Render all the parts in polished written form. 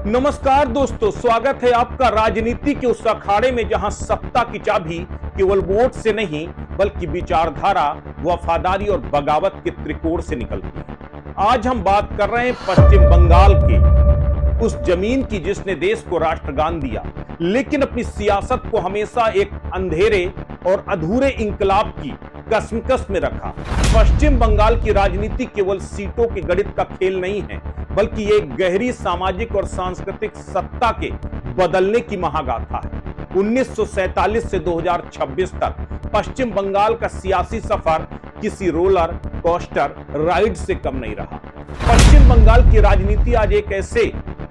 नमस्कार दोस्तों, स्वागत है आपका राजनीति के उस अखाड़े में जहां सत्ता की चाबी केवल वोट से नहीं बल्कि विचारधारा, वफादारी और बगावत के त्रिकोण से निकलती है। आज हम बात कर रहे हैं पश्चिम बंगाल के उस जमीन की जिसने देश को राष्ट्रगान दिया, लेकिन अपनी सियासत को हमेशा एक अंधेरे और अधूरे इंकलाब की कशमकश में रखा। पश्चिम बंगाल की राजनीति केवल सीटों के गणित का खेल नहीं है, बल्कि ये एक गहरी सामाजिक और सांस्कृतिक सत्ता के बदलने की महागाथा है। 1947 से 2026 तक पश्चिम बंगाल का सियासी सफर किसी रोलर कोस्टर राइड से कम नहीं रहा। पश्चिम बंगाल की राजनीति आज एक ऐसे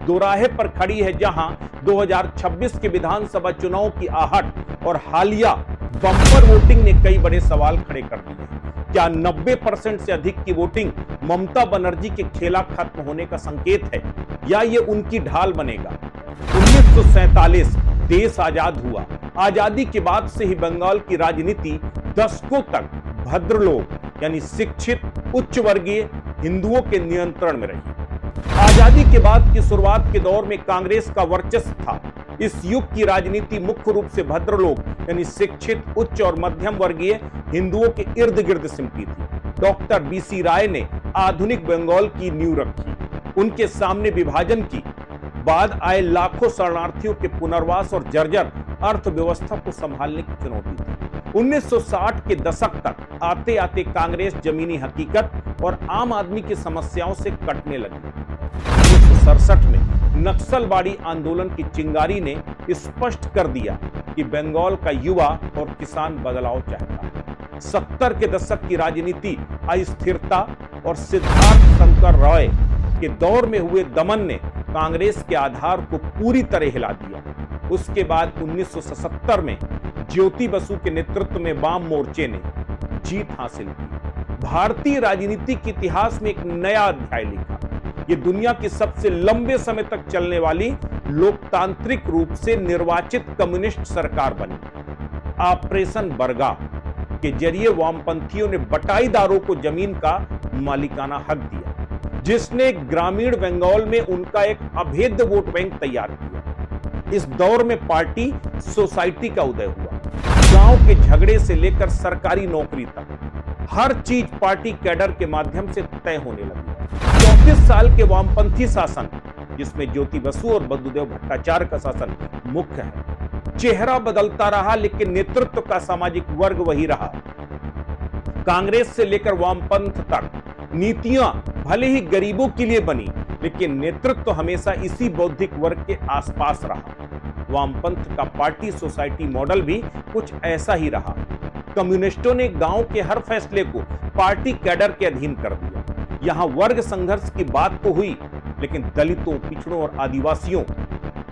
दोराहे पर खड़ी है जहां 2026 के विधानसभा चुनाव की आहट और हालिया बम्पर वोटिंग ने कई बड़े सवाल खड़े कर दिए हैं। क्या 90% से अधिक की वोटिंग ममता बनर्जी के खेला खत्म होने का संकेत है या ये उनकी ढाल बनेगा? 1947 देश आजाद हुआ। आजादी के बाद से ही बंगाल की राजनीति दशकों तक भद्रलोक यानी शिक्षित उच्च वर्गीय हिंदुओं के नियंत्रण में रही। आजादी के बाद की शुरुआत के दौर में कांग्रेस का वर्चस्व था। इस युग की राजनीति मुख्य रूप से भद्रलोक यानी शिक्षित उच्च और मध्यम वर्गीय हिंदुओं के इर्द गिर्द सिमटी थी। डॉक्टर बीसी राय ने आधुनिक बंगाल की नींव रखी। उनके सामने विभाजन की बाद आए लाखों शरणार्थियों के पुनर्वास और जर्जर अर्थव्यवस्था को संभालने की चुनौती थी। 1960 के दशक तक आते आते कांग्रेस जमीनी हकीकत और आम आदमी की समस्याओं से कटने लगी। 1967 में नक्सलवाड़ी आंदोलन की चिंगारी ने स्पष्ट कर दिया कि बंगाल का युवा और किसान बदलाव चाहता है। 70 के दशक की राजनीति अस्थिरता और सिद्धार्थ शंकर रॉय के दौर में हुए दमन ने कांग्रेस के आधार को पूरी तरह हिला दिया। उसके बाद 1977 में ज्योति बसु के नेतृत्व में वाम मोर्चे ने जीत हासिल की। भारतीय राजनीति के इतिहास में एक नया अध्याय लिखा। ये दुनिया की सबसे लंबे समय तक चलने वाली लोकतांत्रिक रूप से निर्वाचित कम्युनिस्ट सरकार बनी। ऑपरेशन बरगा के जरिए वामपंथियों ने बटाईदारों को जमीन का मालिकाना हक दिया, जिसने ग्रामीण बंगाल में उनका एक अभेद्य वोट बैंक तैयार किया। इस दौर में पार्टी सोसाइटी का उदय हुआ। गांव के झगड़े से लेकर सरकारी नौकरी तक हर चीज पार्टी कैडर के माध्यम से तय होने लगी। 34 साल के वामपंथी शासन, जिसमें ज्योति बसु और बद्दूदेव भट्टाचार्य का शासन मुख्य है। चेहरा बदलता रहा लेकिन नेतृत्व का सामाजिक वर्ग वही रहा। कांग्रेस से लेकर वामपंथ तक नीतियां भले ही गरीबों के लिए बनी, लेकिन नेतृत्व हमेशा इसी बौद्धिक वर्ग के आसपास रहा। वामपंथ का पार्टी सोसाइटी मॉडल भी कुछ ऐसा ही रहा। कम्युनिस्टों ने गांव के हर फैसले को पार्टी कैडर के अधीन कर दिया। यहां वर्ग संघर्ष की बात तो हुई, लेकिन दलितों, पिछड़ों और आदिवासियों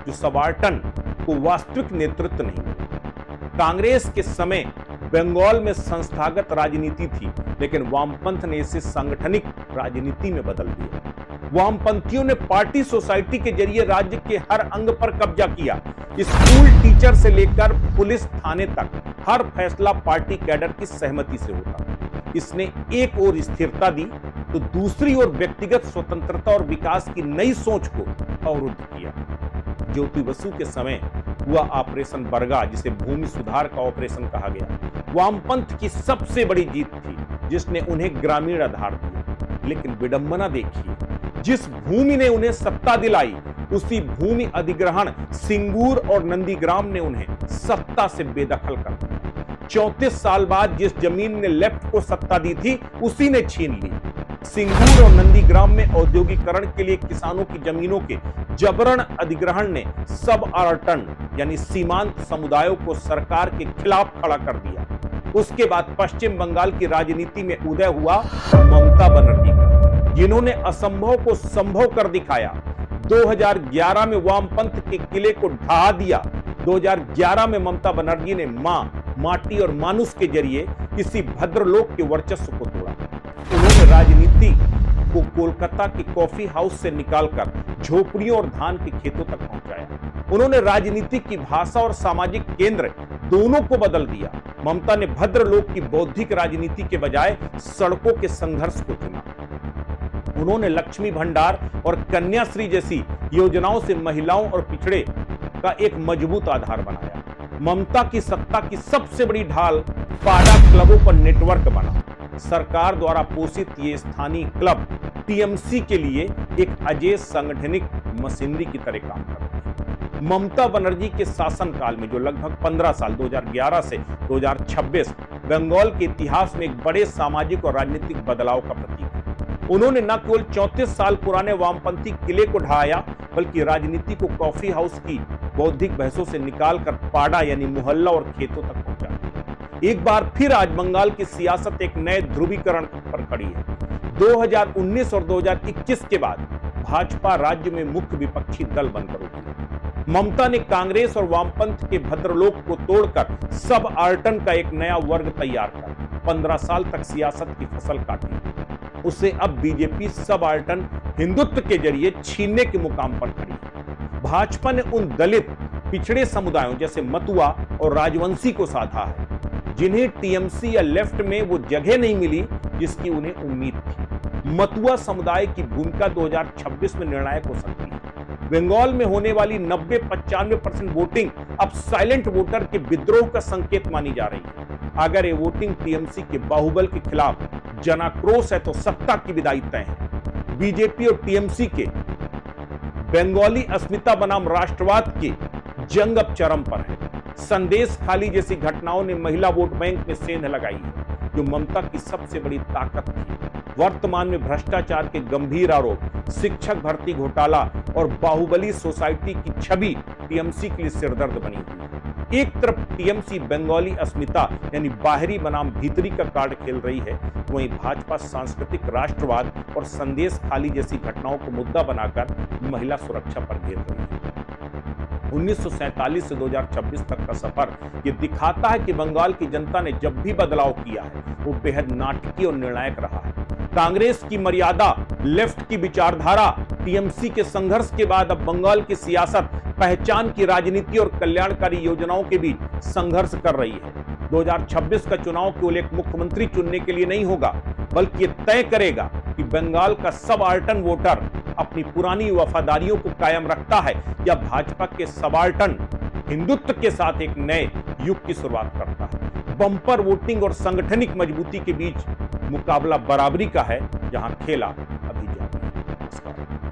जो सबाल्टर्न को वास्तविक नेतृत्व नहीं मिला। कांग्रेस के समय बंगाल में संस्थागत राजनीति थी, लेकिन वामपंथ ने इसे सांगठनिक राजनीति में बदल दिया। वामपंथियों ने पार्टी सोसाइटी के जरिए राज्य के हर अंग पर कब्जा किया। स्कूल टीचर से लेकर पुलिस थाने तक हर फैसला पार्टी कैडर की सहमति से होता। इसने एक ओर स्थिरता दी तो दूसरी ओर व्यक्तिगत स्वतंत्रता और विकास की नई सोच को अवरुद्ध किया। ज्योति बसु के समय हुआ ऑपरेशन बरगा, जिसे भूमि सुधार का ऑपरेशन कहा गया, वामपंथ की सबसे बड़ी जीत थी, जिसने उन्हें ग्रामीण आधार दिया। लेकिन विडंबना देखिए, जिस भूमि ने उन्हें सत्ता दिलाई, उसी भूमि अधिग्रहण सिंगूर और नंदीग्राम ने उन्हें सत्ता से बेदखल कर दिया। 34 साल बाद जिस जमीन ने लेफ्ट को सत्ता दी थी, उसी ने छीन ली। सिंगूर और नंदीग्राम में औद्योगिकरण के लिए किसानों की जमीनों के जबरन अधिग्रहण ने सब अर्टन यानी सीमांत समुदायों को सरकार के खिलाफ खड़ा कर दिया। उसके बाद पश्चिम बंगाल की राजनीति में उदय हुआ ममता बनर्जी का, जिन्होंने असंभव को संभव कर दिखाया। 2011 में वामपंथ के किले को ढहा दिया। 2011 में ममता बनर्जी ने मां, माटी और मानुष के जरिए इसी भद्रलोक के वर्चस्व को तोड़ा। उन्होंने राजनीति को कोलकाता के कॉफी हाउस से निकालकर झोपड़ियों और धान के खेतों तक पहुंचाया। उन्होंने राजनीति की भाषा और सामाजिक केंद्र दोनों को बदल दिया। ममता ने भद्रलोक की बौद्धिक राजनीति के बजाय सड़कों के संघर्ष को चुना। उन्होंने लक्ष्मी भंडार और कन्याश्री जैसी योजनाओं से महिलाओं और पिछड़े का एक मजबूत आधार बनाया। ममता की सत्ता की सबसे बड़ी ढाल पाड़ा क्लबों पर नेटवर्क बना। सरकार द्वारा पोषित ये स्थानीय क्लब टीएमसी के लिए एक अजय सांगठनिक मशीनरी की तरह काम करते हैं। ममता बनर्जी के शासनकाल में, जो लगभग 15 साल 2011 से 2026 बंगाल के इतिहास में एक बड़े सामाजिक और राजनीतिक बदलाव का प्रतीक है। उन्होंने न केवल 34 साल पुराने वामपंथी किले को ढाया, बल्कि राजनीति को कॉफी हाउस की बौद्धिक बहसों से निकालकर पाड़ा यानी मोहल्ला और खेतों तक पहुंचा। एक बार फिर आज बंगाल की सियासत एक नए ध्रुवीकरण पर खड़ी है। 2019 और 2021 के बाद भाजपा राज्य में मुख्य विपक्षी दल बनकर उभरी। ममता ने कांग्रेस और वामपंथ के भद्रलोक को तोड़कर सब आर्टन का एक नया वर्ग तैयार कर 15 साल तक सियासत की फसल काटी। उसे अब बीजेपी सब आर्टन हिंदुत्व के जरिए छीनने के मुकाम पर खड़ी है। भाजपा ने उन दलित पिछड़े समुदायों जैसे मतुआ और राजवंशी को साधा है, जिन्हें टीएमसी या लेफ्ट में वो जगह नहीं मिली जिसकी उन्हें उम्मीद थी। मतुआ समुदाय की भूमिका 2026 में निर्णायक हो सकती है। बंगाल में होने वाली 90-95% वोटिंग अब साइलेंट वोटर के विद्रोह का संकेत मानी जा रही है। अगर ये वोटिंग टीएमसी के बाहुबल के खिलाफ जनाक्रोश है तो सत्ता की विदाई तय है। बीजेपी और टीएमसी के बंगाली अस्मिता बनाम राष्ट्रवाद की जंग अब चरम पर है। संदेश खाली जैसी घटनाओं ने महिला वोट बैंक में सेंध लगाई है, जो ममता की सबसे बड़ी ताकत थी। वर्तमान में भ्रष्टाचार के गंभीर आरोप, शिक्षक भर्ती घोटाला और बाहुबली सोसाइटी की छवि टीएमसी के लिए सिरदर्द बनी हुई है। एक तरफ टीएमसी बंगाली अस्मिता यानी बाहरी बनाम भीतरी का कार्ड खेल रही है, वहीं भाजपा सांस्कृतिक राष्ट्रवाद और संदेश खाली जैसी घटनाओं को मुद्दा बनाकर महिला सुरक्षा पर घेर रही है। 1947 से 2026 तक का सफर ये दिखाता है कि बंगाल की जनता ने जब भी बदलाव किया है वो बेहद नाटकीय और निर्णायक रहा है। कांग्रेस की मर्यादा, लेफ्ट की विचारधारा, टीएमसी के संघर्ष के बाद अब बंगाल की सियासत पहचान की राजनीति और कल्याणकारी योजनाओं के बीच संघर्ष कर रही है। 2026 का चुनाव केवल एक मुख्यमंत्री चुनने के लिए नहीं होगा, बल्कि ये तय करेगा कि बंगाल का सब आर्टन वोटर अपनी पुरानी वफादारियों को कायम रखता है या भाजपा के सबाल्टन हिंदुत्व के साथ एक नए युग की शुरुआत करता है। बम्पर वोटिंग और संगठनिक मजबूती के बीच मुकाबला बराबरी का है, जहां खेला अभी जारी है। नमस्कार।